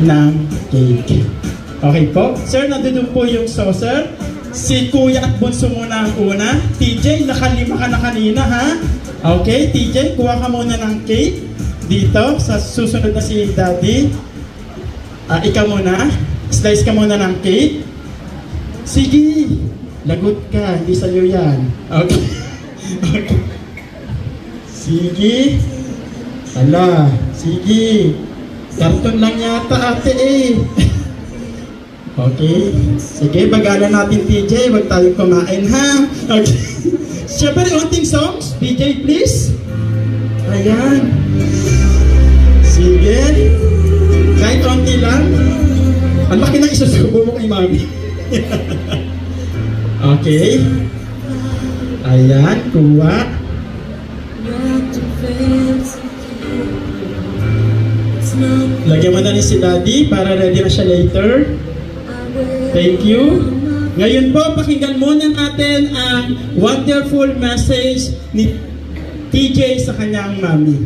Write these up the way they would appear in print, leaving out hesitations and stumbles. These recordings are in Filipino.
ng cake. Okay po. Sir, nandun po yung saucer. Si Kuya at Bunso muna ang una. TJ, nakalima ka na kanina, ha? Okay, TJ, kuha ka muna ng cake. Dito, sa susunod na si Daddy. Ikaw muna. Slice ka muna ng cake. Sige, lagot ka. Hindi sa'yo yan. Okay. Okay. Sige. Ala, sige. Karton lang yata ate eh. Okay. Sige, bagalan natin TJ. Huwag tayong kumain ha. Okay. Siyempre, unting songs. TJ, please. Ayan. Sige. Kahit onti lang. Ang laki na isusubo mo kay mami. Okay. Ayan, kuha. Lagyan mo na rin si Daddy para ready na siya later. Thank you. Ngayon po, pakinggan muna natin ang wonderful message ni TJ sa kanyang mami.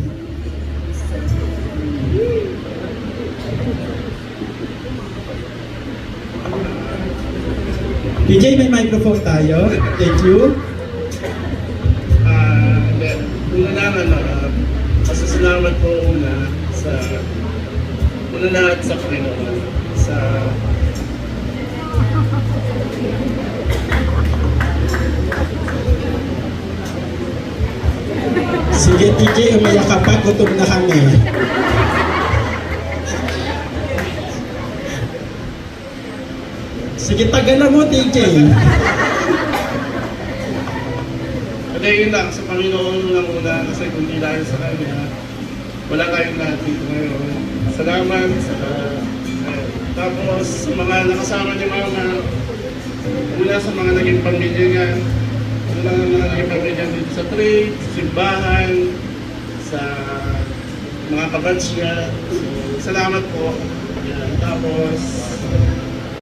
TJ, may microphone tayo. Thank you. Una lang, pasasalamat po una lahat sa Panginoon. Sige, TJ, umayak ka pa. Gutom na kami. Sige, tagalan mo, TJ. Kaya yun lang, sa Panginoon unang-una, kasi kung di dahil sa Kanya, wala tayong lahat dito ngayon. Salamat. Tapos, sa mga nakasama niyo mga, una sa mga naging pamilya niya, una sa mga naging pamilya dito sa trade, sa simbahan, sa mga kabats niya. So, salamat po. Yan. Tapos,